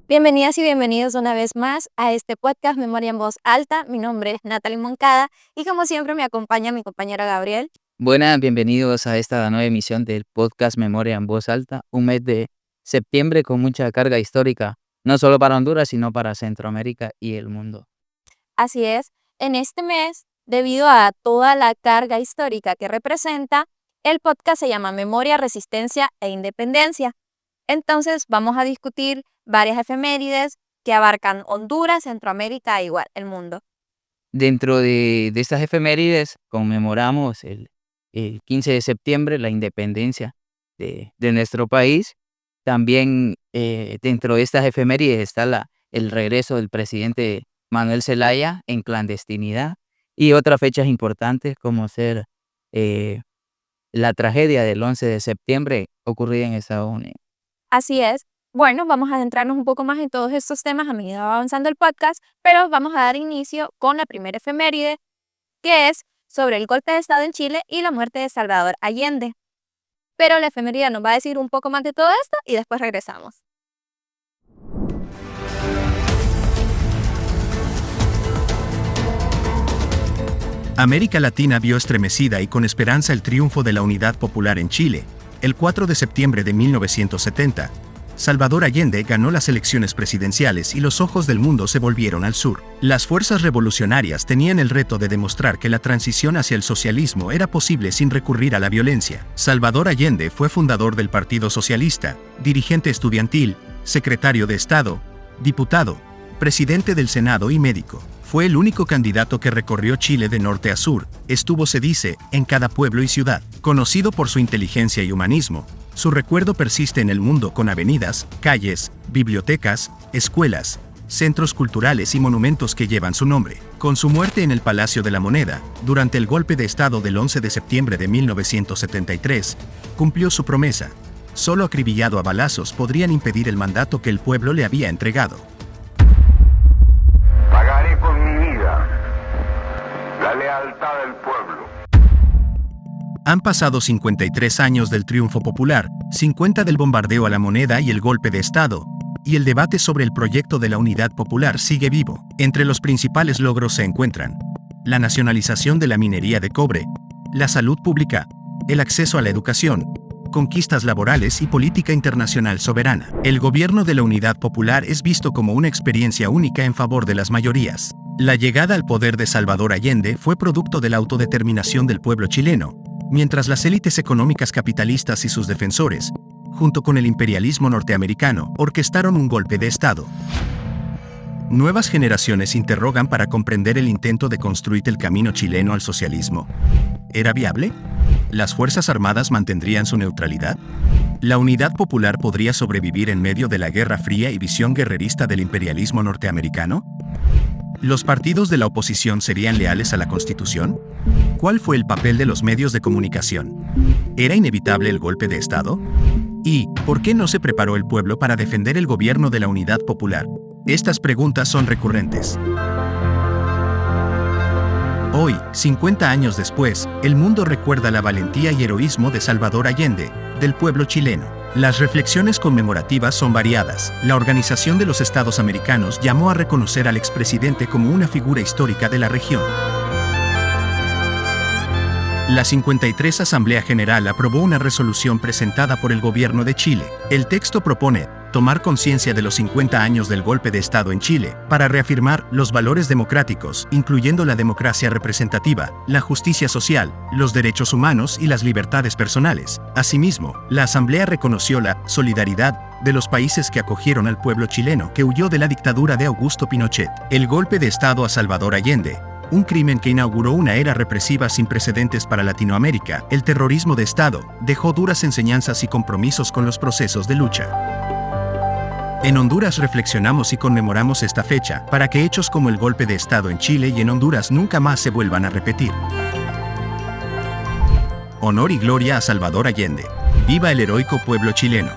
Bienvenidas y bienvenidos una vez más a este podcast Memoria en Voz Alta. Mi nombre es Natalie Moncada y como siempre me acompaña mi compañero Gabriel. Buenas, bienvenidos a esta nueva emisión del podcast Memoria en Voz Alta, un mes de septiembre con mucha carga histórica, no solo para Honduras, sino para Centroamérica y el mundo. Así es, en este mes, debido a toda la carga histórica que representa, el podcast se llama Memoria, Resistencia e Independencia. Entonces vamos a discutir varias efemérides que abarcan Honduras, Centroamérica e igual el mundo. Dentro de estas efemérides conmemoramos el 15 de septiembre la independencia de nuestro país. También dentro de estas efemérides está el regreso del presidente Manuel Zelaya en clandestinidad y otras fechas importantes como ser eh, la tragedia del 11 de septiembre ocurrida en Estados Unidos. Así es. Bueno, vamos a adentrarnos un poco más en todos estos temas a medida que va avanzando el podcast, pero vamos a dar inicio con la primera efeméride, que es sobre el golpe de Estado en Chile y la muerte de Salvador Allende. Pero la efeméride nos va a decir un poco más de todo esto y después regresamos. América Latina vio estremecida y con esperanza el triunfo de la Unidad Popular en Chile. El 4 de septiembre de 1970, Salvador Allende ganó las elecciones presidenciales y los ojos del mundo se volvieron al sur. Las fuerzas revolucionarias tenían el reto de demostrar que la transición hacia el socialismo era posible sin recurrir a la violencia. Salvador Allende fue fundador del Partido Socialista, dirigente estudiantil, secretario de Estado, diputado, presidente del Senado y médico. Fue el único candidato que recorrió Chile de norte a sur, estuvo, se dice, en cada pueblo y ciudad. Conocido por su inteligencia y humanismo, su recuerdo persiste en el mundo con avenidas, calles, bibliotecas, escuelas, centros culturales y monumentos que llevan su nombre. Con su muerte en el Palacio de la Moneda, durante el golpe de Estado del 11 de septiembre de 1973, cumplió su promesa. Solo acribillado a balazos podrían impedir el mandato que el pueblo le había entregado. Pagaré con mi vida la lealtad del pueblo. Han pasado 53 años del triunfo popular, 50 del bombardeo a la Moneda y el golpe de Estado, y el debate sobre el proyecto de la Unidad Popular sigue vivo. Entre los principales logros se encuentran la nacionalización de la minería de cobre, la salud pública, el acceso a la educación, conquistas laborales y política internacional soberana. El gobierno de la Unidad Popular es visto como una experiencia única en favor de las mayorías. La llegada al poder de Salvador Allende fue producto de la autodeterminación del pueblo chileno, mientras las élites económicas capitalistas y sus defensores, junto con el imperialismo norteamericano, orquestaron un golpe de Estado. Nuevas generaciones interrogan para comprender el intento de construir el camino chileno al socialismo. ¿Era viable? ¿Las Fuerzas Armadas mantendrían su neutralidad? ¿La Unidad Popular podría sobrevivir en medio de la Guerra Fría y visión guerrerista del imperialismo norteamericano? ¿Los partidos de la oposición serían leales a la Constitución? ¿Cuál fue el papel de los medios de comunicación? ¿Era inevitable el golpe de Estado? ¿Y por qué no se preparó el pueblo para defender el gobierno de la Unidad Popular? Estas preguntas son recurrentes. Hoy, 50 años después, el mundo recuerda la valentía y heroísmo de Salvador Allende, del pueblo chileno. Las reflexiones conmemorativas son variadas. La Organización de los Estados Americanos llamó a reconocer al expresidente como una figura histórica de la región. La 53 Asamblea General aprobó una resolución presentada por el gobierno de Chile. El texto propone tomar conciencia de los 50 años del golpe de Estado en Chile, para reafirmar los valores democráticos, incluyendo la democracia representativa, la justicia social, los derechos humanos y las libertades personales. Asimismo, la Asamblea reconoció la solidaridad de los países que acogieron al pueblo chileno que huyó de la dictadura de Augusto Pinochet. El golpe de Estado a Salvador Allende, un crimen que inauguró una era represiva sin precedentes para Latinoamérica, el terrorismo de Estado, dejó duras enseñanzas y compromisos con los procesos de lucha. En Honduras reflexionamos y conmemoramos esta fecha, para que hechos como el golpe de Estado en Chile y en Honduras nunca más se vuelvan a repetir. Honor y gloria a Salvador Allende. ¡Viva el heroico pueblo chileno!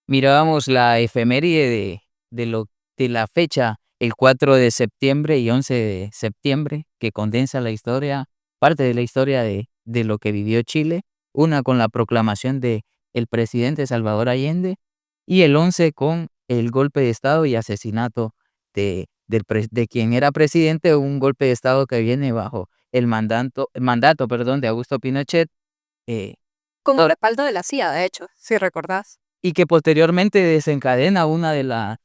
Mirábamos la efeméride de la fecha, el 4 de septiembre y 11 de septiembre, que condensa la historia, parte de la historia de de lo que vivió Chile, una con la proclamación de el presidente Salvador Allende y el 11 con el golpe de Estado y asesinato de quien era presidente, un golpe de Estado que viene bajo el mandato, de Augusto Pinochet, Con el respaldo de la CIA, de hecho, si recordás. y que posteriormente desencadena una de las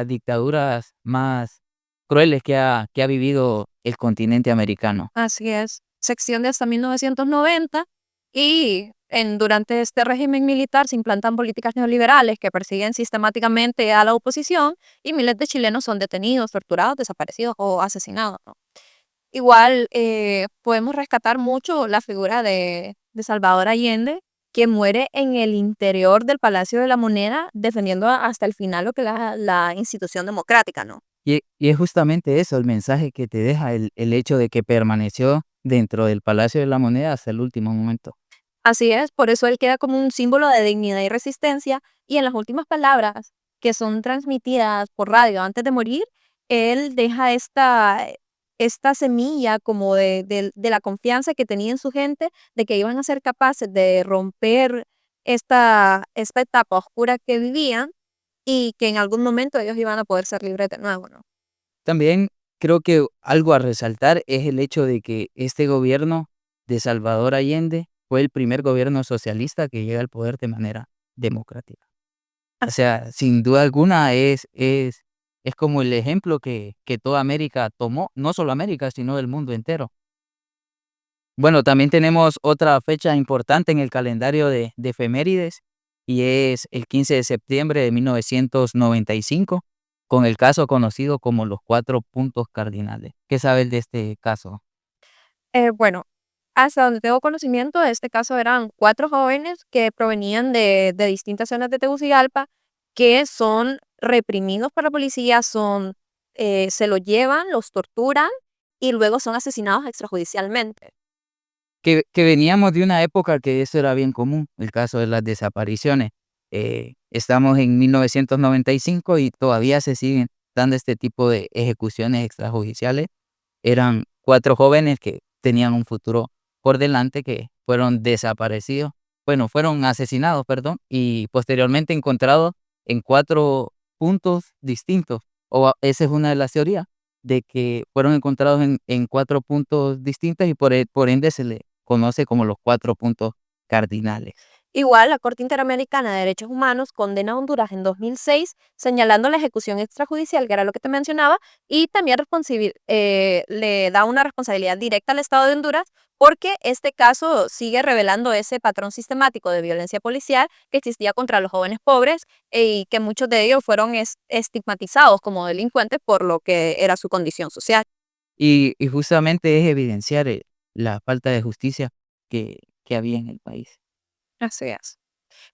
dictaduras más crueles que ha vivido el continente americano. Así es. Se extiende hasta 1990 y durante este régimen militar se implantan políticas neoliberales que persiguen sistemáticamente a la oposición y miles de chilenos son detenidos, torturados, desaparecidos o asesinados, ¿no? Igual podemos rescatar mucho la figura de Salvador Allende, que muere en el interior del Palacio de la Moneda defendiendo hasta el final lo que es la institución democrática, ¿no? Y es justamente eso, el mensaje que te deja el hecho de que permaneció dentro del Palacio de la Moneda hasta el último momento. Así es, por eso él queda como un símbolo de dignidad y resistencia, y en las últimas palabras que son transmitidas por radio antes de morir, él deja esta semilla como de la confianza que tenía en su gente, de que iban a ser capaces de romper esta etapa oscura que vivían y que en algún momento ellos iban a poder ser libres de nuevo, ¿no? También creo que algo a resaltar es el hecho de que este gobierno de Salvador Allende fue el primer gobierno socialista que llega al poder de manera democrática. O sea, sin duda alguna es como el ejemplo que toda América tomó, no solo América, sino el mundo entero. Bueno, también tenemos otra fecha importante en el calendario de efemérides y es el 15 de septiembre de 1995, con el caso conocido como los 4 puntos cardinales. ¿Qué sabes de este caso? Bueno, hasta donde tengo conocimiento, de este caso eran 4 jóvenes que provenían de distintas zonas de Tegucigalpa, que son reprimidos por la policía, se los llevan, los torturan y luego son asesinados extrajudicialmente. Que veníamos de una época que eso era bien común, el caso de las desapariciones. Estamos en 1995 y todavía se siguen dando este tipo de ejecuciones extrajudiciales. Eran 4 jóvenes que tenían un futuro por delante que fueron desaparecidos, fueron asesinados, perdón, y posteriormente encontrados en 4 puntos distintos. Esa es una de las teorías, de que fueron encontrados en 4 puntos distintos y por ende se le conoce como los 4 puntos cardinales. Igual, la Corte Interamericana de Derechos Humanos condena a Honduras en 2006, señalando la ejecución extrajudicial, que era lo que te mencionaba, y también le da una responsabilidad directa al Estado de Honduras, porque este caso sigue revelando ese patrón sistemático de violencia policial que existía contra los jóvenes pobres y que muchos de ellos fueron estigmatizados como delincuentes por lo que era su condición social. Y justamente es evidenciar la falta de justicia que había en el país. Así es.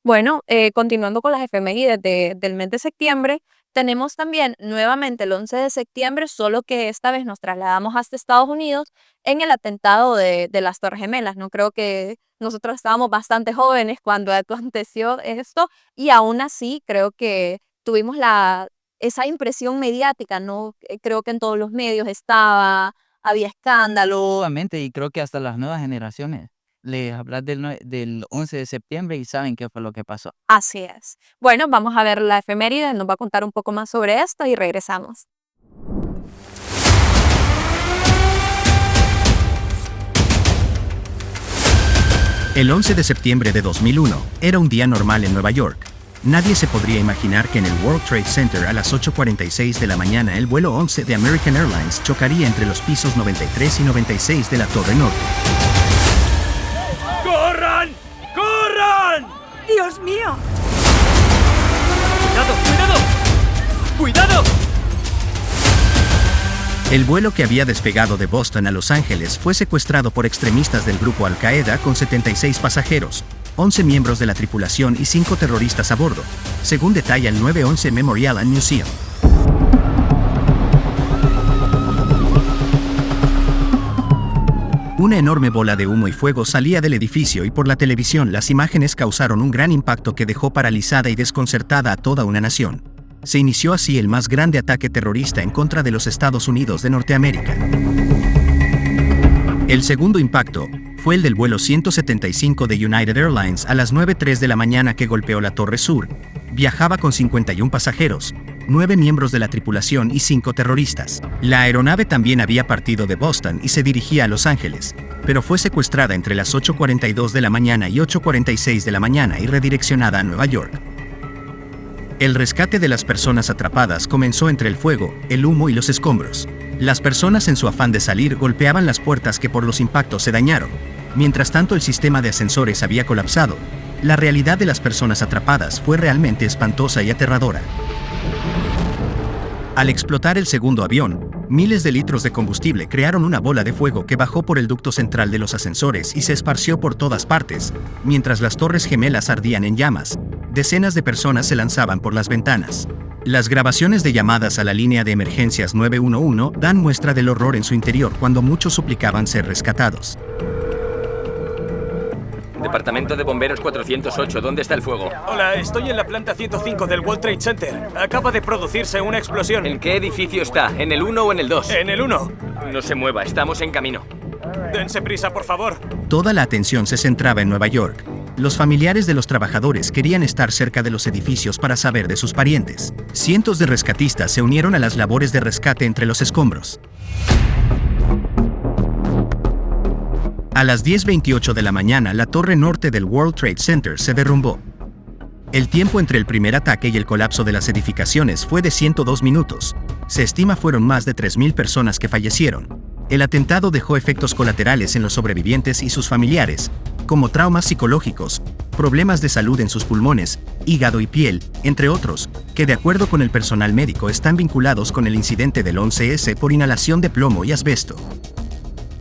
Bueno, continuando con las efemérides del mes de septiembre, tenemos también nuevamente el 11 de septiembre, solo que esta vez nos trasladamos hasta Estados Unidos en el atentado de las Torres Gemelas, ¿no? Creo que nosotros estábamos bastante jóvenes cuando aconteció esto y aún así creo que tuvimos esa impresión mediática, ¿no? Creo que en todos los medios había escándalo. Obviamente, y creo que hasta las nuevas generaciones les hablas del 11 de septiembre y saben qué fue lo que pasó. Así es. Bueno, vamos a ver la efeméride, nos va a contar un poco más sobre esto y regresamos. El 11 de septiembre de 2001 era un día normal en Nueva York. Nadie se podría imaginar que en el World Trade Center a las 8:46 de la mañana el vuelo 11 de American Airlines chocaría entre los pisos 93 y 96 de la Torre Norte. ¡Corran! ¡Corran! ¡Dios mío! ¡Cuidado, cuidado! ¡Cuidado! El vuelo que había despegado de Boston a Los Ángeles fue secuestrado por extremistas del grupo Al-Qaeda con 76 pasajeros, 11 miembros de la tripulación y 5 terroristas a bordo, según detalla el 911 Memorial and Museum. Una enorme bola de humo y fuego salía del edificio y por la televisión las imágenes causaron un gran impacto que dejó paralizada y desconcertada a toda una nación. Se inició así el más grande ataque terrorista en contra de los Estados Unidos de Norteamérica. El segundo impacto fue el del vuelo 175 de United Airlines a las 9:03 de la mañana que golpeó la Torre Sur. Viajaba con 51 pasajeros, 9 miembros de la tripulación y 5 terroristas. La aeronave también había partido de Boston y se dirigía a Los Ángeles, pero fue secuestrada entre las 8:42 de la mañana y 8:46 de la mañana y redireccionada a Nueva York. El rescate de las personas atrapadas comenzó entre el fuego, el humo y los escombros. Las personas en su afán de salir golpeaban las puertas que por los impactos se dañaron. Mientras tanto el sistema de ascensores había colapsado. La realidad de las personas atrapadas fue realmente espantosa y aterradora. Al explotar el segundo avión, miles de litros de combustible crearon una bola de fuego que bajó por el ducto central de los ascensores y se esparció por todas partes, mientras las torres gemelas ardían en llamas. Decenas de personas se lanzaban por las ventanas. Las grabaciones de llamadas a la línea de emergencias 911 dan muestra del horror en su interior cuando muchos suplicaban ser rescatados. Departamento de Bomberos 408, ¿dónde está el fuego? Hola, estoy en la planta 105 del World Trade Center. Acaba de producirse una explosión. ¿En qué edificio está? ¿En el 1 o en el 2? En el 1. No se mueva, estamos en camino. Dense prisa, por favor. Toda la atención se centraba en Nueva York. Los familiares de los trabajadores querían estar cerca de los edificios para saber de sus parientes. Cientos de rescatistas se unieron a las labores de rescate entre los escombros. A las 10:28 de la mañana, la torre norte del World Trade Center se derrumbó. El tiempo entre el primer ataque y el colapso de las edificaciones fue de 102 minutos. Se estima fueron más de 3.000 personas que fallecieron. El atentado dejó efectos colaterales en los sobrevivientes y sus familiares, como traumas psicológicos, problemas de salud en sus pulmones, hígado y piel, entre otros, que de acuerdo con el personal médico están vinculados con el incidente del 11S por inhalación de plomo y asbesto.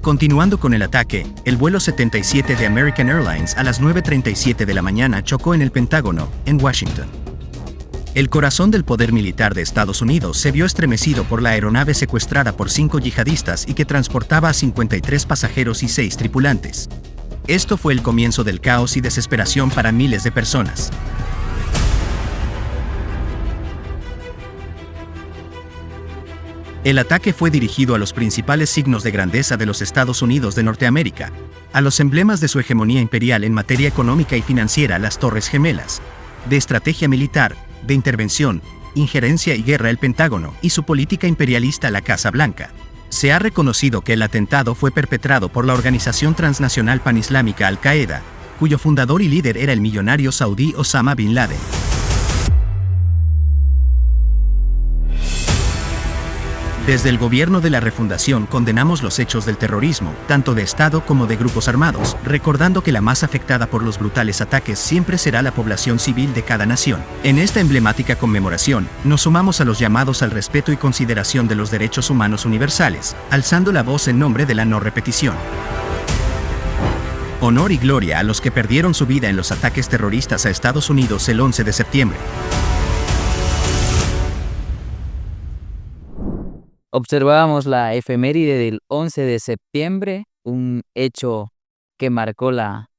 Continuando con el ataque, el vuelo 77 de American Airlines a las 9:37 de la mañana chocó en el Pentágono, en Washington. El corazón del poder militar de Estados Unidos se vio estremecido por la aeronave secuestrada por 5 yihadistas y que transportaba a 53 pasajeros y 6 tripulantes. Esto fue el comienzo del caos y desesperación para miles de personas. El ataque fue dirigido a los principales signos de grandeza de los Estados Unidos de Norteamérica, a los emblemas de su hegemonía imperial en materia económica y financiera, las Torres Gemelas, de estrategia militar, de intervención, injerencia y guerra el Pentágono y su política imperialista la Casa Blanca. Se ha reconocido que el atentado fue perpetrado por la organización transnacional panislámica Al-Qaeda, cuyo fundador y líder era el millonario saudí Osama Bin Laden. Desde el gobierno de la refundación condenamos los hechos del terrorismo, tanto de Estado como de grupos armados, recordando que la más afectada por los brutales ataques siempre será la población civil de cada nación. En esta emblemática conmemoración, nos sumamos a los llamados al respeto y consideración de los derechos humanos universales, alzando la voz en nombre de la no repetición. Honor y gloria a los que perdieron su vida en los ataques terroristas a Estados Unidos el 11 de septiembre. Observábamos la efeméride del 11 de septiembre, un hecho que marcó la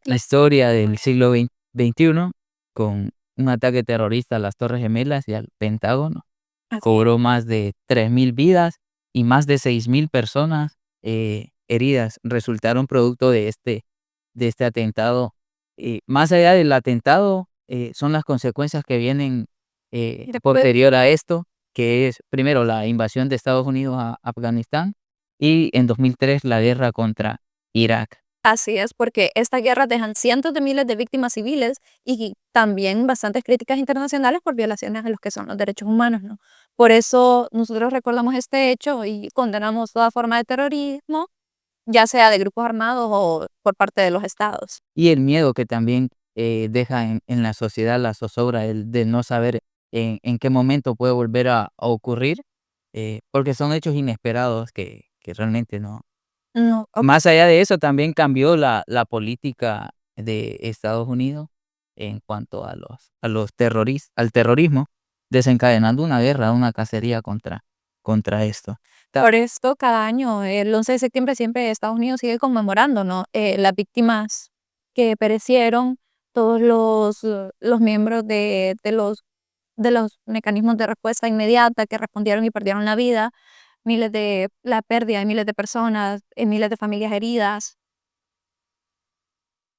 historia del siglo XXI, con un ataque terrorista a las Torres Gemelas y al Pentágono. Cobró más de 3.000 vidas y más de 6.000 personas heridas. Resultaron producto de este atentado. Más allá del atentado, son las consecuencias que vienen posterior a esto, que es primero la invasión de Estados Unidos a Afganistán y en 2003 la guerra contra Irak. Así es, porque estas guerras dejan cientos de miles de víctimas civiles y también bastantes críticas internacionales por violaciones a los que son los derechos humanos, ¿no? Por eso nosotros recordamos este hecho y condenamos toda forma de terrorismo, ya sea de grupos armados o por parte de los estados. Y el miedo que también deja en la sociedad la zozobra de no saber en qué momento puede volver a ocurrir, porque son hechos inesperados que realmente no. No, Más allá de eso, también cambió la política de Estados Unidos en cuanto al terrorismo, desencadenando una guerra, una cacería contra esto. por esto cada año, el 11 de septiembre, siempre Estados Unidos sigue conmemorando, ¿no? Las víctimas que perecieron, todos los miembros de los mecanismos de respuesta inmediata que respondieron y perdieron la vida, la pérdida de miles de personas, miles de familias heridas.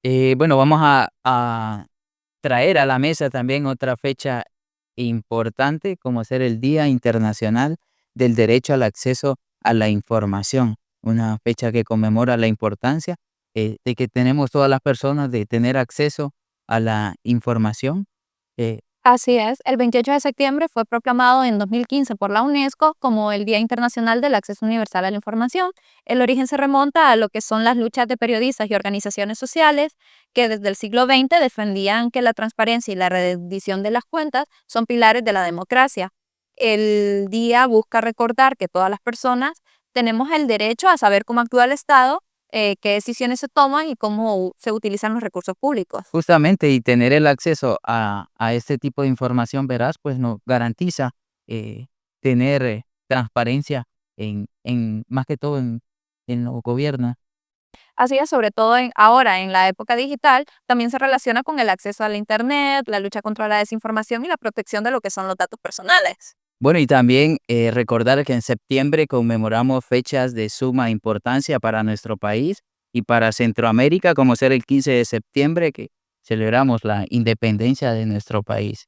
Bueno, vamos a traer a la mesa también otra fecha importante, como ser el Día Internacional del Derecho al Acceso a la Información, una fecha que conmemora la importancia de que tenemos todas las personas de tener acceso a la información. Así es, el 28 de septiembre fue proclamado en 2015 por la UNESCO como el Día Internacional del Acceso Universal a la Información. El origen se remonta a lo que son las luchas de periodistas y organizaciones sociales que desde el siglo XX defendían que la transparencia y la rendición de las cuentas son pilares de la democracia. El día busca recordar que todas las personas tenemos el derecho a saber cómo actúa el Estado, qué decisiones se toman y cómo se utilizan los recursos públicos. Justamente, y tener el acceso a este tipo de información veraz, pues nos garantiza tener transparencia más que todo en los gobiernos. Así es, sobre todo ahora en la época digital, también se relaciona con el acceso a la Internet, la lucha contra la desinformación y la protección de lo que son los datos personales. Bueno, y también recordar que en septiembre conmemoramos fechas de suma importancia para nuestro país y para Centroamérica, como ser el 15 de septiembre, que celebramos la independencia de nuestro país.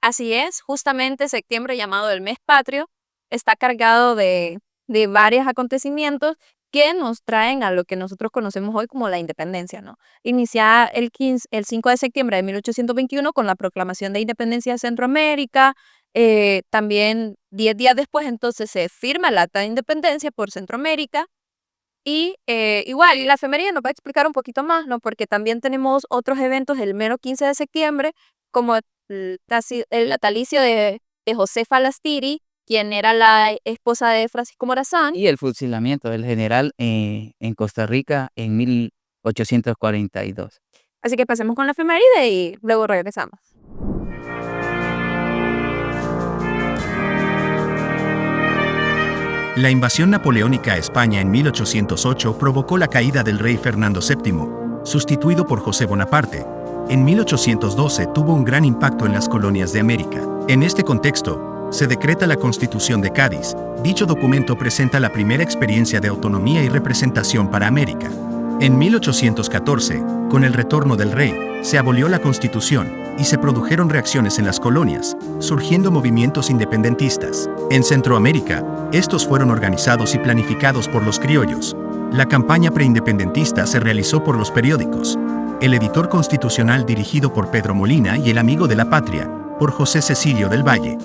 Así es, justamente septiembre, llamado el mes patrio, está cargado de varios acontecimientos que nos traen a lo que nosotros conocemos hoy como la independencia, ¿no? Inicia el 5 de septiembre de 1821 con la proclamación de independencia de Centroamérica. También 10 días después entonces se firma el Acta de Independencia por Centroamérica. Y igual, la efeméride nos va a explicar un poquito más, ¿no? Porque también tenemos otros eventos el mero 15 de septiembre, como el natalicio de Josefa Lastiri, quien era la esposa de Francisco Morazán. Y el fusilamiento del general en Costa Rica en 1842. Así que pasemos con la efeméride y luego regresamos. La invasión napoleónica a España en 1808 provocó la caída del rey Fernando VII, sustituido por José Bonaparte. En 1812 tuvo un gran impacto en las colonias de América. En este contexto, se decreta la Constitución de Cádiz. Dicho documento presenta la primera experiencia de autonomía y representación para América. En 1814, con el retorno del rey, se abolió la Constitución y se produjeron reacciones en las colonias, surgiendo movimientos independentistas. En Centroamérica, estos fueron organizados y planificados por los criollos. La campaña preindependentista se realizó por los periódicos. El editor constitucional dirigido por Pedro Molina y el amigo de la patria, por José Cecilio del Valle.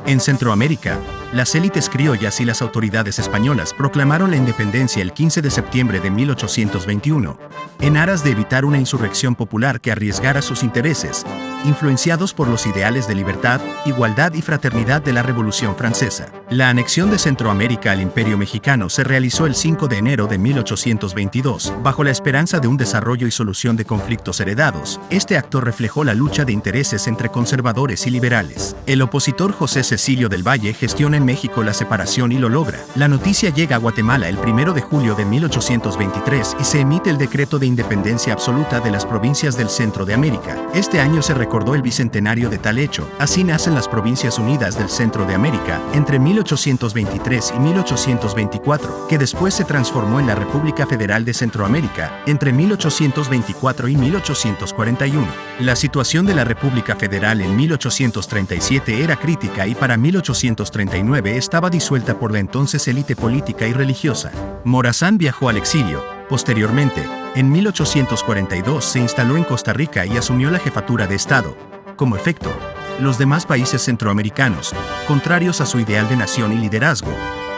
En Centroamérica, las élites criollas y las autoridades españolas proclamaron la independencia el 15 de septiembre de 1821, en aras de evitar una insurrección popular que arriesgara sus intereses, influenciados por los ideales de libertad, igualdad y fraternidad de la Revolución Francesa. La anexión de Centroamérica al Imperio Mexicano se realizó el 5 de enero de 1822, bajo la esperanza de un desarrollo y solución de conflictos heredados. Este acto reflejó la lucha de intereses entre conservadores y liberales. El opositor José Cecilio del Valle gestiona en México la separación y lo logra. La noticia llega a Guatemala el 1 de julio de 1823 y se emite el decreto de independencia absoluta de las provincias del centro de América. Este año se recordó el bicentenario de tal hecho. Así nacen las Provincias Unidas del Centro de América entre 1823 y 1824, que después se transformó en la República Federal de Centroamérica entre 1824 y 1841. La situación de la República Federal en 1837 era crítica y para 1839 estaba disuelta por la entonces élite política y religiosa. Morazán viajó al exilio. Posteriormente, en 1842 se instaló en Costa Rica y asumió la jefatura de Estado. Como efecto, los demás países centroamericanos, contrarios a su ideal de nación y liderazgo,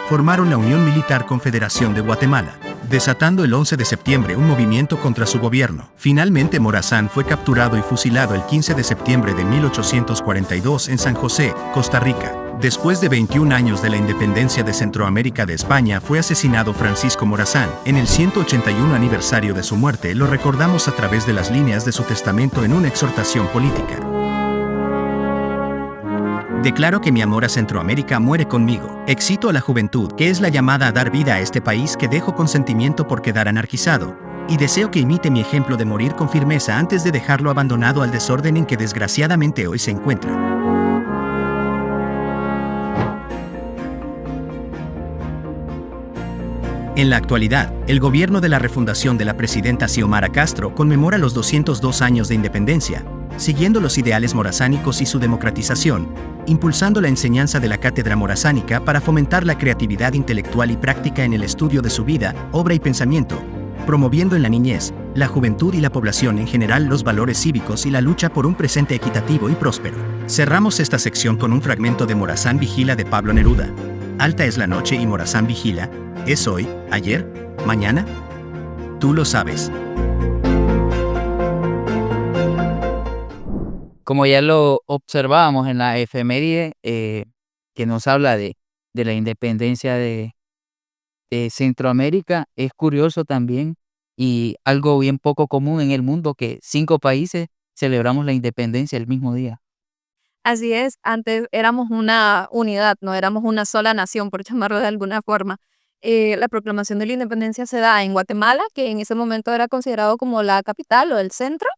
formaron la Unión Militar Confederación de Guatemala, desatando el 11 de septiembre un movimiento contra su gobierno. Finalmente Morazán fue capturado y fusilado el 15 de septiembre de 1842 en San José, Costa Rica. Después de 21 años de la independencia de Centroamérica de España fue asesinado Francisco Morazán. En el 181 aniversario de su muerte lo recordamos a través de las líneas de su testamento en una exhortación política. Declaro que mi amor a Centroamérica muere conmigo. Excito a la juventud, que es la llamada a dar vida a este país que dejo con sentimiento por quedar anarquizado, y deseo que imite mi ejemplo de morir con firmeza antes de dejarlo abandonado al desorden en que desgraciadamente hoy se encuentra. En la actualidad, el gobierno de la refundación de la presidenta Xiomara Castro conmemora los 202 años de independencia, siguiendo los ideales morazánicos y su democratización, impulsando la enseñanza de la cátedra morazánica para fomentar la creatividad intelectual y práctica en el estudio de su vida, obra y pensamiento, promoviendo en la niñez, la juventud y la población en general los valores cívicos y la lucha por un presente equitativo y próspero. Cerramos esta sección con un fragmento de Morazán Vigila de Pablo Neruda. Alta es la noche y Morazán vigila. ¿Es hoy, ayer, mañana? Tú lo sabes. Como ya lo observábamos en la efeméride que nos habla de la independencia de Centroamérica, es curioso también y algo bien poco común en el mundo que 5 países celebramos la independencia el mismo día. Así es, antes éramos una unidad, no éramos una sola nación, por llamarlo de alguna forma. La proclamación de la independencia se da en Guatemala, que en ese momento era considerado como la capital o el centro,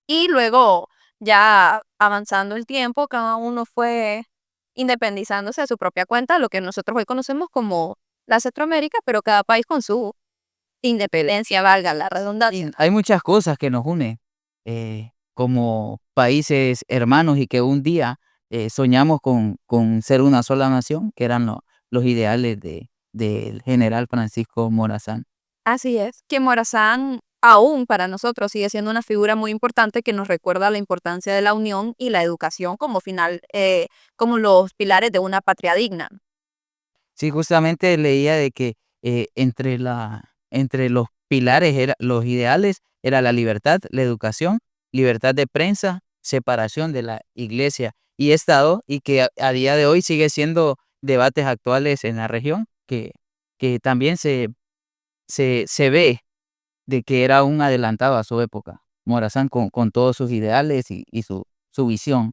y luego ya avanzando el tiempo, cada uno fue independizándose a su propia cuenta, lo que nosotros hoy conocemos como la Centroamérica, pero cada país con su independencia, valga la redundancia. Hay muchas cosas que nos unen como países hermanos y que un día soñamos con ser una sola nación, que eran los ideales del general Francisco Morazán. Así es, que Morazán aún para nosotros sigue siendo una figura muy importante que nos recuerda la importancia de la unión y la educación como como los pilares de una patria digna. Sí, justamente leía de que entre los pilares, los ideales, era la libertad, la educación, libertad de prensa, separación de la iglesia y Estado, y que a día de hoy sigue siendo debates actuales en la región, que también se ve de que era un adelantado a su época, Morazán con todos sus ideales y su visión.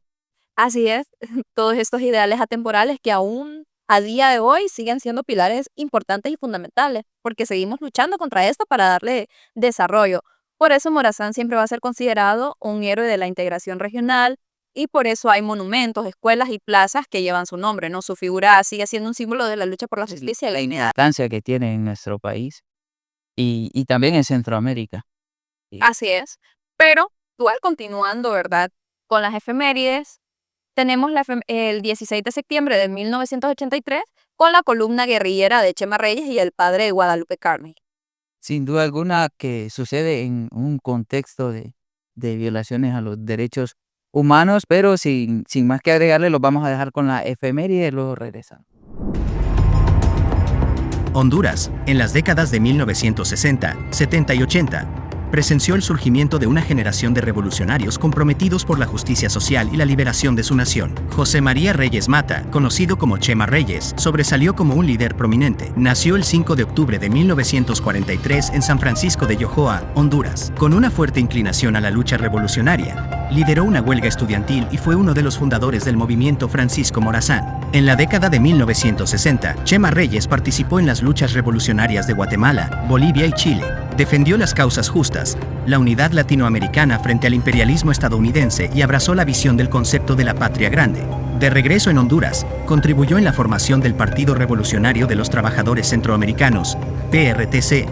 Así es, todos estos ideales atemporales que aún a día de hoy siguen siendo pilares importantes y fundamentales, porque seguimos luchando contra esto para darle desarrollo. Por eso Morazán siempre va a ser considerado un héroe de la integración regional y por eso hay monumentos, escuelas y plazas que llevan su nombre, ¿no? Su figura sigue siendo un símbolo de la lucha por la justicia y la dignidad. Importancia que tiene en nuestro país y también en Centroamérica. Así es, pero igual continuando, ¿verdad? Con las efemérides, tenemos el 16 de septiembre de 1983 con la columna guerrillera de Chema Reyes y el padre de Guadalupe Carney. Sin duda alguna que sucede en un contexto de violaciones a los derechos humanos, pero sin más que agregarle, los vamos a dejar con la efeméride y luego regresamos. Honduras, en las décadas de 1960, 70 y 80, presenció el surgimiento de una generación de revolucionarios comprometidos por la justicia social y la liberación de su nación. José María Reyes Mata, conocido como Chema Reyes, sobresalió como un líder prominente. Nació el 5 de octubre de 1943 en San Francisco de Yojoa, Honduras. Con una fuerte inclinación a la lucha revolucionaria, lideró una huelga estudiantil y fue uno de los fundadores del movimiento Francisco Morazán. En la década de 1960, Chema Reyes participó en las luchas revolucionarias de Guatemala, Bolivia y Chile. Defendió las causas justas, la unidad latinoamericana frente al imperialismo estadounidense y abrazó la visión del concepto de la patria grande. De regreso en Honduras, contribuyó en la formación del Partido Revolucionario de los Trabajadores Centroamericanos, PRTC.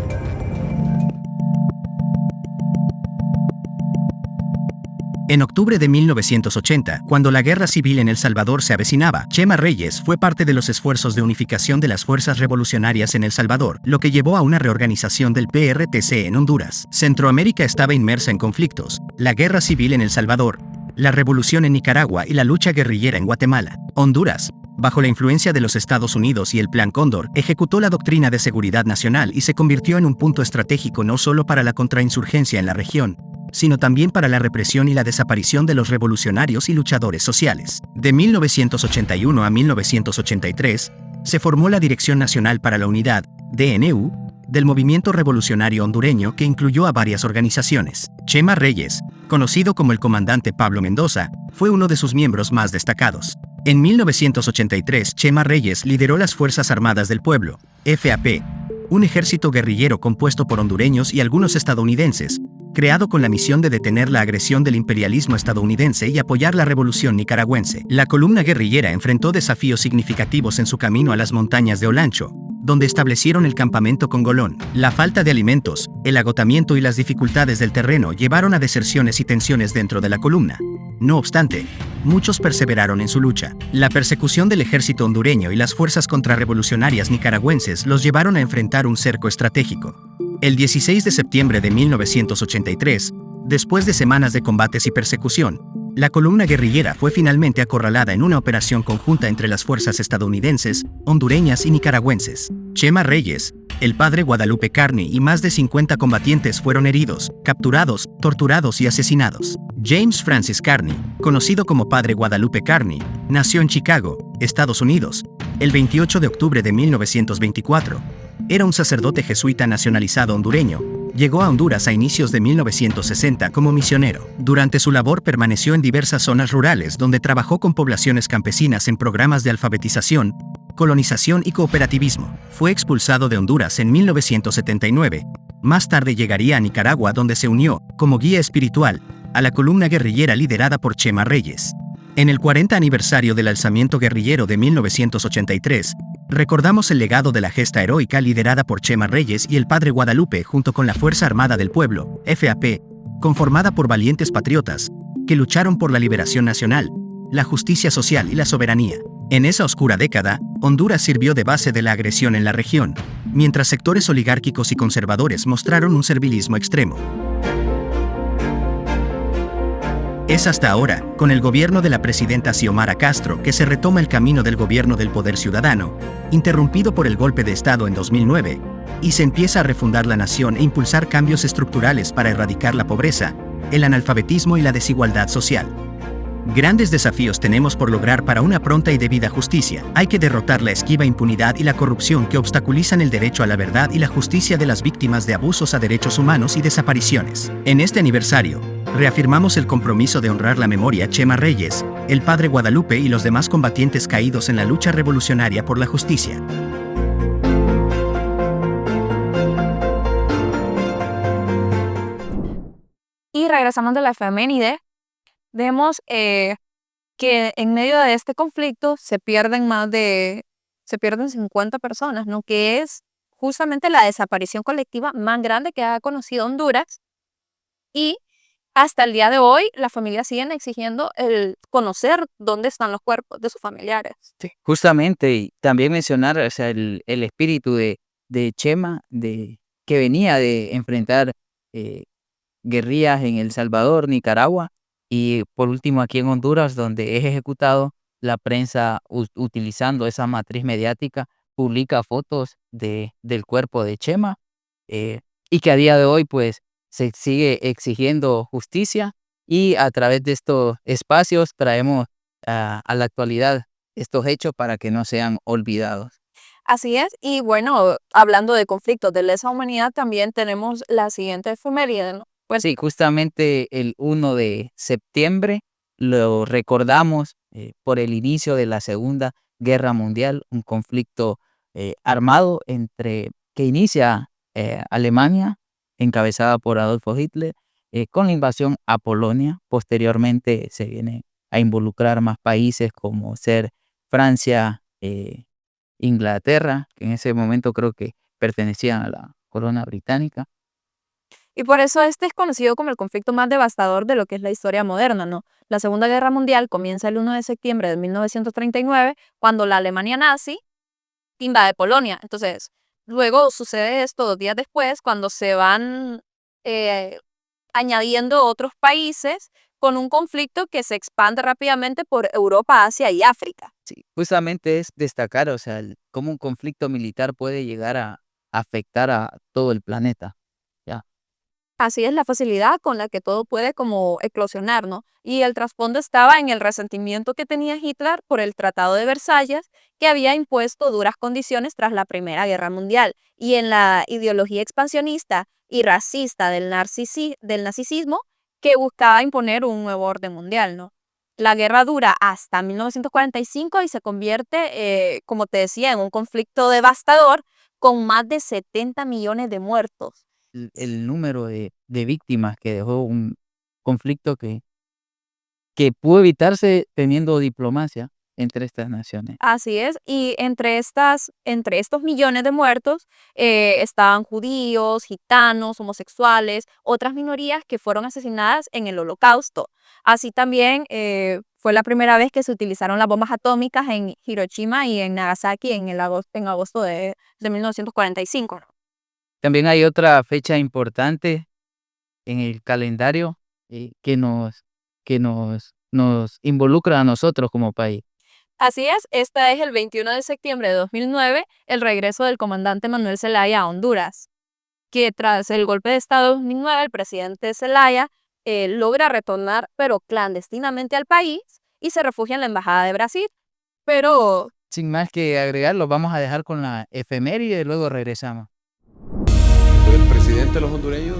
En octubre de 1980, cuando la guerra civil en El Salvador se avecinaba, Chema Reyes fue parte de los esfuerzos de unificación de las fuerzas revolucionarias en El Salvador, lo que llevó a una reorganización del PRTC en Honduras. Centroamérica estaba inmersa en conflictos, la guerra civil en El Salvador, la revolución en Nicaragua y la lucha guerrillera en Guatemala. Honduras, bajo la influencia de los Estados Unidos y el Plan Cóndor, ejecutó la doctrina de seguridad nacional y se convirtió en un punto estratégico no solo para la contrainsurgencia en la región, sino también para la represión y la desaparición de los revolucionarios y luchadores sociales. De 1981 a 1983, se formó la Dirección Nacional para la Unidad, DNU, del movimiento revolucionario hondureño que incluyó a varias organizaciones. Chema Reyes, conocido como el comandante Pablo Mendoza, fue uno de sus miembros más destacados. En 1983, Chema Reyes lideró las Fuerzas Armadas del Pueblo, FAP, un ejército guerrillero compuesto por hondureños y algunos estadounidenses, creado con la misión de detener la agresión del imperialismo estadounidense y apoyar la revolución nicaragüense. La columna guerrillera enfrentó desafíos significativos en su camino a las montañas de Olancho, donde establecieron el campamento Congolón. La falta de alimentos, el agotamiento y las dificultades del terreno llevaron a deserciones y tensiones dentro de la columna. No obstante, muchos perseveraron en su lucha. La persecución del ejército hondureño y las fuerzas contrarrevolucionarias nicaragüenses los llevaron a enfrentar un cerco estratégico. El 16 de septiembre de 1983, después de semanas de combates y persecución, la columna guerrillera fue finalmente acorralada en una operación conjunta entre las fuerzas estadounidenses, hondureñas y nicaragüenses. Chema Reyes, el padre Guadalupe Carney y más de 50 combatientes fueron heridos, capturados, torturados y asesinados. James Francis Carney, conocido como padre Guadalupe Carney, nació en Chicago, Estados Unidos, el 28 de octubre de 1924. Era un sacerdote jesuita nacionalizado hondureño. Llegó a Honduras a inicios de 1960 como misionero. Durante su labor permaneció en diversas zonas rurales donde trabajó con poblaciones campesinas en programas de alfabetización, colonización y cooperativismo. Fue expulsado de Honduras en 1979. Más tarde llegaría a Nicaragua donde se unió, como guía espiritual, a la columna guerrillera liderada por Chema Reyes. En el 40 aniversario del alzamiento guerrillero de 1983, recordamos el legado de la gesta heroica liderada por Chema Reyes y el padre Guadalupe junto con la Fuerza Armada del Pueblo, FAP, conformada por valientes patriotas, que lucharon por la liberación nacional, la justicia social y la soberanía. En esa oscura década, Honduras sirvió de base de la agresión en la región, mientras sectores oligárquicos y conservadores mostraron un servilismo extremo. Es hasta ahora, con el gobierno de la presidenta Xiomara Castro, que se retoma el camino del gobierno del poder ciudadano, interrumpido por el golpe de Estado en 2009, y se empieza a refundar la nación e impulsar cambios estructurales para erradicar la pobreza, el analfabetismo y la desigualdad social. Grandes desafíos tenemos por lograr para una pronta y debida justicia. Hay que derrotar la esquiva impunidad y la corrupción que obstaculizan el derecho a la verdad y la justicia de las víctimas de abusos a derechos humanos y desapariciones. En este aniversario, reafirmamos el compromiso de honrar la memoria a Chema Reyes, el padre Guadalupe y los demás combatientes caídos en la lucha revolucionaria por la justicia. Y regresamos de la efeméride, vemos que en medio de este conflicto se pierden 50 personas, ¿no? Que es justamente la desaparición colectiva más grande que ha conocido Honduras. Y hasta el día de hoy, las familias siguen exigiendo el conocer dónde están los cuerpos de sus familiares. Sí, justamente, y también mencionar, o sea, el espíritu de Chema, que venía de enfrentar guerrillas en El Salvador, Nicaragua, y por último aquí en Honduras, donde es ejecutado. La prensa, utilizando esa matriz mediática, publica fotos del cuerpo de Chema, y que a día de hoy pues se sigue exigiendo justicia, y a través de estos espacios traemos a la actualidad estos hechos para que no sean olvidados. Así es, y bueno, hablando de conflictos de lesa humanidad, también tenemos la siguiente efeméride, ¿no? Pues Sí, justamente el 1 de septiembre lo recordamos por el inicio de la Segunda Guerra Mundial, un conflicto armado que inicia Alemania, encabezada por Adolfo Hitler, con la invasión a Polonia. Posteriormente se viene a involucrar más países como ser Francia, Inglaterra, que en ese momento creo que pertenecían a la corona británica. y por eso este es conocido como el conflicto más devastador de lo que es la historia moderna, ¿no? La Segunda Guerra Mundial comienza el 1 de septiembre de 1939, cuando la Alemania nazi invade Polonia. Entonces, luego sucede esto 2 días después, cuando se van añadiendo otros países con un conflicto que se expande rápidamente por Europa, Asia y África. Sí, justamente es destacar, o sea, cómo un conflicto militar puede llegar a afectar a todo el planeta. Ya. Así es la facilidad con la que todo puede como eclosionar, ¿no? Y el trasfondo estaba en el resentimiento que tenía Hitler por el Tratado de Versalles, que había impuesto duras condiciones tras la Primera Guerra Mundial, y en la ideología expansionista y racista del narcisismo, que buscaba imponer un nuevo orden mundial, ¿no? La guerra dura hasta 1945 y se convierte, como te decía, en un conflicto devastador con más de 70 millones de muertos. El número de víctimas que dejó un conflicto que pudo evitarse teniendo diplomacia, entre estas naciones. Así es, y entre estos millones de muertos estaban judíos, gitanos, homosexuales, otras minorías que fueron asesinadas en el Holocausto. Así también fue la primera vez que se utilizaron las bombas atómicas en Hiroshima y en Nagasaki en agosto de 1945, ¿no? También hay otra fecha importante en el calendario que nos involucra a nosotros como país. Así es, esta es el 21 de septiembre de 2009, el regreso del comandante Manuel Zelaya a Honduras, que tras el golpe de Estado de 2009, el presidente Zelaya logra retornar, pero clandestinamente al país, y se refugia en la Embajada de Brasil. Pero Sin más que agregar, los vamos a dejar con la efeméride y luego regresamos. El presidente de los hondureños,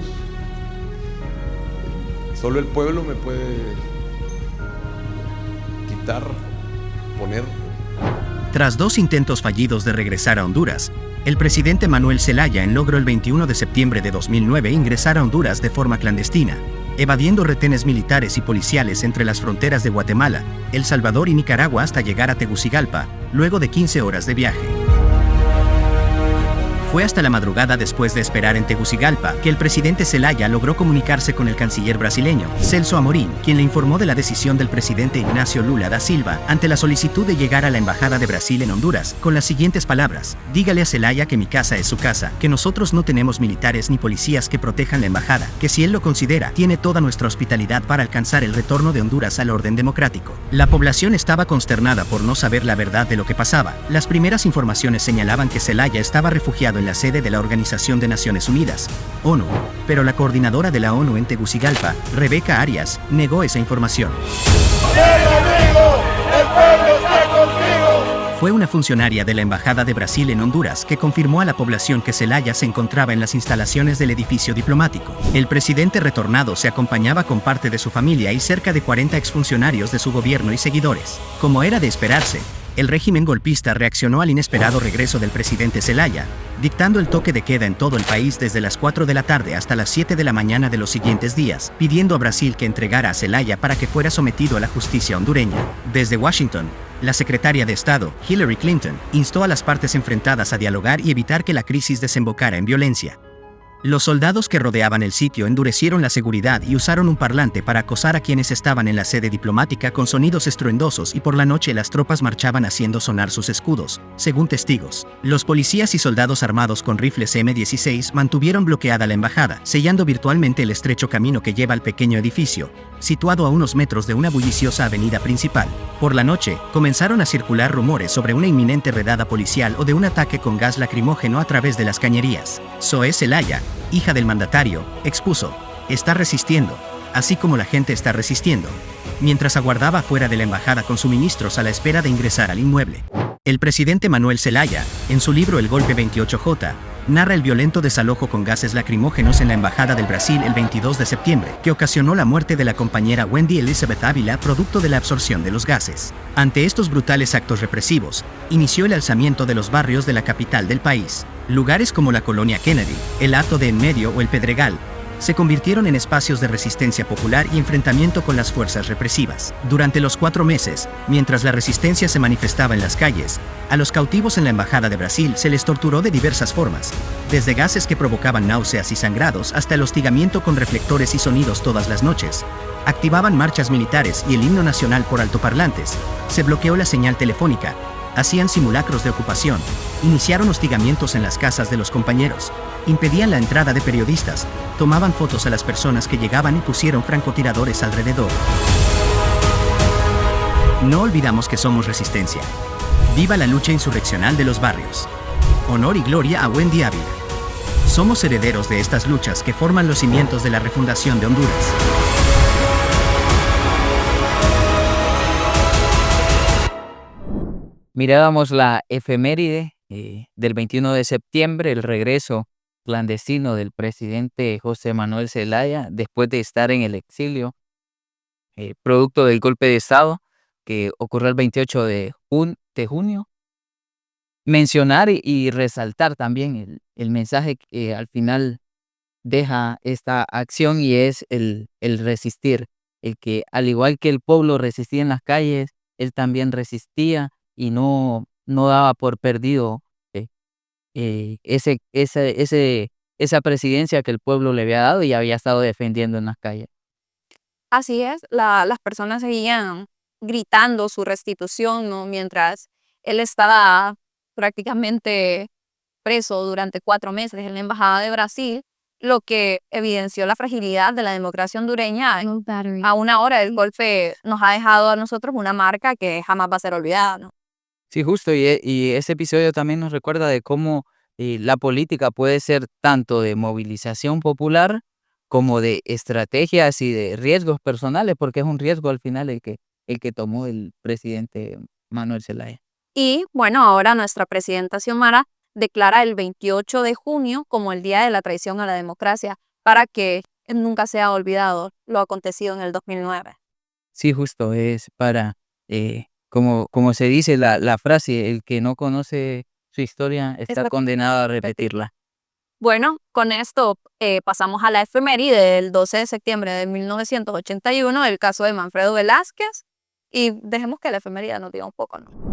solo el pueblo me puede quitar, poner. Tras 2 intentos fallidos de regresar a Honduras, el presidente Manuel Zelaya logró el 21 de septiembre de 2009 ingresar a Honduras de forma clandestina, evadiendo retenes militares y policiales entre las fronteras de Guatemala, El Salvador y Nicaragua hasta llegar a Tegucigalpa, luego de 15 horas de viaje. Fue hasta la madrugada después de esperar en Tegucigalpa que el presidente Zelaya logró comunicarse con el canciller brasileño, Celso Amorim, quien le informó de la decisión del presidente Ignacio Lula da Silva ante la solicitud de llegar a la Embajada de Brasil en Honduras, con las siguientes palabras: dígale a Zelaya que mi casa es su casa, que nosotros no tenemos militares ni policías que protejan la embajada, que si él lo considera, tiene toda nuestra hospitalidad para alcanzar el retorno de Honduras al orden democrático. La población estaba consternada por no saber la verdad de lo que pasaba. Las primeras informaciones señalaban que Zelaya estaba refugiado en la sede de la Organización de Naciones Unidas, ONU, pero la coordinadora de la ONU en Tegucigalpa, Rebeca Arias, negó esa información. Fue una funcionaria de la Embajada de Brasil en Honduras que confirmó a la población que Zelaya se encontraba en las instalaciones del edificio diplomático. El presidente retornado se acompañaba con parte de su familia y cerca de 40 exfuncionarios de su gobierno y seguidores. Como era de esperarse, el régimen golpista reaccionó al inesperado regreso del presidente Zelaya, dictando el toque de queda en todo el país desde las 4 de la tarde hasta las 7 de la mañana de los siguientes días, pidiendo a Brasil que entregara a Zelaya para que fuera sometido a la justicia hondureña. Desde Washington, la secretaria de Estado, Hillary Clinton, instó a las partes enfrentadas a dialogar y evitar que la crisis desembocara en violencia. Los soldados que rodeaban el sitio endurecieron la seguridad y usaron un parlante para acosar a quienes estaban en la sede diplomática con sonidos estruendosos, y por la noche las tropas marchaban haciendo sonar sus escudos, según testigos. Los policías y soldados armados con rifles M16 mantuvieron bloqueada la embajada, sellando virtualmente el estrecho camino que lleva al pequeño edificio, situado a unos metros de una bulliciosa avenida principal. Por la noche, comenzaron a circular rumores sobre una inminente redada policial o de un ataque con gas lacrimógeno a través de las cañerías. Zoe Zelaya, hija del mandatario, expuso: está resistiendo, así como la gente está resistiendo, mientras aguardaba fuera de la embajada con suministros a la espera de ingresar al inmueble. El presidente Manuel Zelaya, en su libro El Golpe 28J, narra el violento desalojo con gases lacrimógenos en la Embajada del Brasil el 22 de septiembre, que ocasionó la muerte de la compañera Wendy Elizabeth Ávila producto de la absorción de los gases. Ante estos brutales actos represivos, inició el alzamiento de los barrios de la capital del país. Lugares como la Colonia Kennedy, el Hato de En Medio o el Pedregal se convirtieron en espacios de resistencia popular y enfrentamiento con las fuerzas represivas. Durante los 4 meses, mientras la resistencia se manifestaba en las calles, a los cautivos en la Embajada de Brasil se les torturó de diversas formas, desde gases que provocaban náuseas y sangrados hasta el hostigamiento con reflectores y sonidos todas las noches. Activaban marchas militares y el himno nacional por altoparlantes, se bloqueó la señal telefónica, hacían simulacros de ocupación, iniciaron hostigamientos en las casas de los compañeros, impedían la entrada de periodistas, tomaban fotos a las personas que llegaban y pusieron francotiradores alrededor. No olvidamos que somos resistencia. Viva la lucha insurreccional de los barrios. Honor y gloria a Wendy Ávila. Somos herederos de estas luchas que forman los cimientos de la refundación de Honduras. Mirábamos la efeméride del 21 de septiembre, el regreso clandestino del presidente José Manuel Zelaya después de estar en el exilio, producto del golpe de Estado que ocurrió el 28 de junio. Mencionar y resaltar también el mensaje que al final deja esta acción, y es el resistir, el que al igual que el pueblo resistía en las calles, él también resistía y no daba por perdido esa presidencia que el pueblo le había dado y había estado defendiendo en las calles. Así es, las personas seguían gritando su restitución, ¿no? Mientras él estaba prácticamente preso durante 4 meses en la Embajada de Brasil, lo que evidenció la fragilidad de la democracia hondureña. A una hora del golpe nos ha dejado a nosotros una marca que jamás va a ser olvidada, ¿no? Sí, justo, y ese episodio también nos recuerda de cómo la política puede ser tanto de movilización popular como de estrategias y de riesgos personales, porque es un riesgo al final el que tomó el presidente Manuel Zelaya. Y bueno, ahora nuestra presidenta Xiomara declara el 28 de junio como el Día de la Traición a la Democracia, para que nunca sea olvidado lo acontecido en el 2009. Sí, justo, es para, como se dice la frase, el que no conoce su historia está condenado a repetirla. Bueno, con esto pasamos a la efeméride del 12 de septiembre de 1981, el caso de Manfredo Velázquez, y dejemos que la efeméride nos diga un poco, ¿no?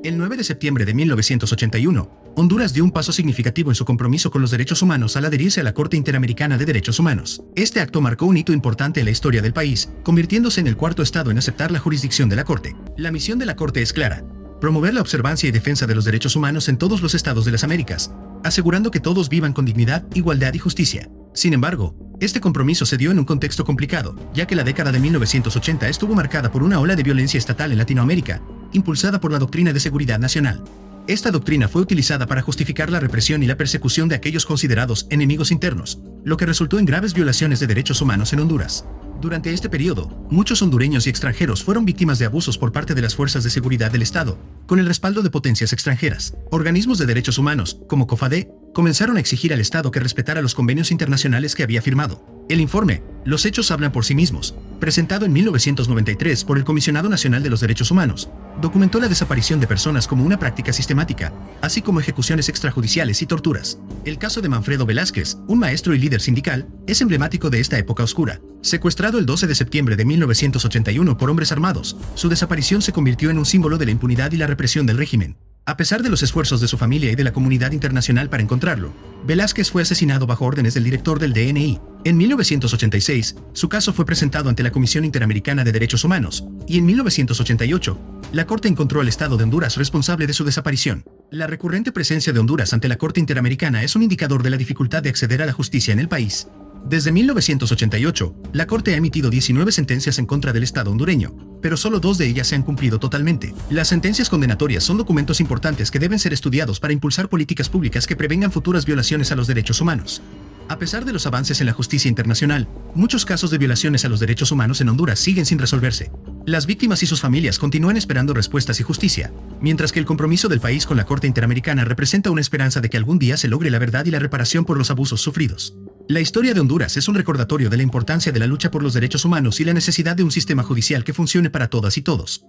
El 9 de septiembre de 1981, Honduras dio un paso significativo en su compromiso con los derechos humanos al adherirse a la Corte Interamericana de Derechos Humanos. Este acto marcó un hito importante en la historia del país, convirtiéndose en el cuarto estado en aceptar la jurisdicción de la Corte. La misión de la Corte es clara: promover la observancia y defensa de los derechos humanos en todos los estados de las Américas, asegurando que todos vivan con dignidad, igualdad y justicia. Sin embargo, este compromiso se dio en un contexto complicado, ya que la década de 1980 estuvo marcada por una ola de violencia estatal en Latinoamérica, impulsada por la Doctrina de Seguridad Nacional. Esta doctrina fue utilizada para justificar la represión y la persecución de aquellos considerados enemigos internos, lo que resultó en graves violaciones de derechos humanos en Honduras. Durante este periodo, muchos hondureños y extranjeros fueron víctimas de abusos por parte de las fuerzas de seguridad del Estado, con el respaldo de potencias extranjeras. Organismos de derechos humanos, como COFADE, comenzaron a exigir al Estado que respetara los convenios internacionales que había firmado. El informe, Los hechos hablan por sí mismos, presentado en 1993 por el Comisionado Nacional de los Derechos Humanos, documentó la desaparición de personas como una práctica sistemática, así como ejecuciones extrajudiciales y torturas. El caso de Manfredo Velázquez, un maestro y líder sindical, es emblemático de esta época oscura. Secuestrado el 12 de septiembre de 1981 por hombres armados, su desaparición se convirtió en un símbolo de la impunidad y la represión del régimen. A pesar de los esfuerzos de su familia y de la comunidad internacional para encontrarlo, Velázquez fue asesinado bajo órdenes del director del DNI. En 1986, su caso fue presentado ante la Comisión Interamericana de Derechos Humanos, y en 1988, la Corte encontró al Estado de Honduras responsable de su desaparición. La recurrente presencia de Honduras ante la Corte Interamericana es un indicador de la dificultad de acceder a la justicia en el país. Desde 1988, la Corte ha emitido 19 sentencias en contra del Estado hondureño, pero solo 2 de ellas se han cumplido totalmente. Las sentencias condenatorias son documentos importantes que deben ser estudiados para impulsar políticas públicas que prevengan futuras violaciones a los derechos humanos. A pesar de los avances en la justicia internacional, muchos casos de violaciones a los derechos humanos en Honduras siguen sin resolverse. Las víctimas y sus familias continúan esperando respuestas y justicia, mientras que el compromiso del país con la Corte Interamericana representa una esperanza de que algún día se logre la verdad y la reparación por los abusos sufridos. La historia de Honduras es un recordatorio de la importancia de la lucha por los derechos humanos y la necesidad de un sistema judicial que funcione para todas y todos.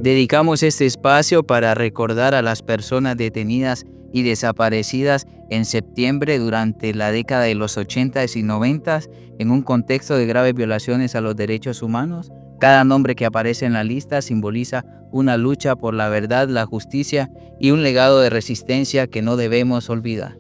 Dedicamos este espacio para recordar a las personas detenidas y desaparecidas en septiembre durante la década de los 80s y 90s en un contexto de graves violaciones a los derechos humanos. Cada nombre que aparece en la lista simboliza una lucha por la verdad, la justicia y un legado de resistencia que no debemos olvidar.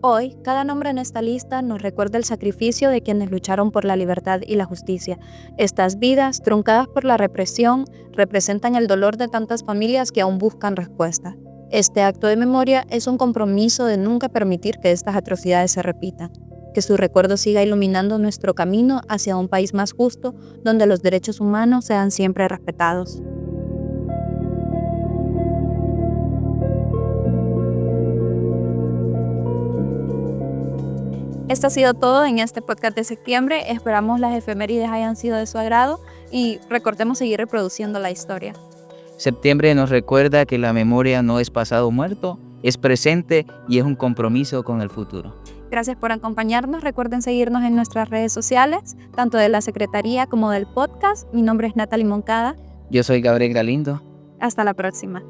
Hoy, cada nombre en esta lista nos recuerda el sacrificio de quienes lucharon por la libertad y la justicia. Estas vidas, truncadas por la represión, representan el dolor de tantas familias que aún buscan respuesta. Este acto de memoria es un compromiso de nunca permitir que estas atrocidades se repitan. Que su recuerdo siga iluminando nuestro camino hacia un país más justo, donde los derechos humanos sean siempre respetados. Esto ha sido todo en este podcast de septiembre. Esperamos las efemérides hayan sido de su agrado y recordemos seguir reproduciendo la historia. Septiembre nos recuerda que la memoria no es pasado muerto, es presente y es un compromiso con el futuro. Gracias por acompañarnos. Recuerden seguirnos en nuestras redes sociales, tanto de la Secretaría como del podcast. Mi nombre es Natalie Moncada. Yo soy Gabriel Galindo. Hasta la próxima.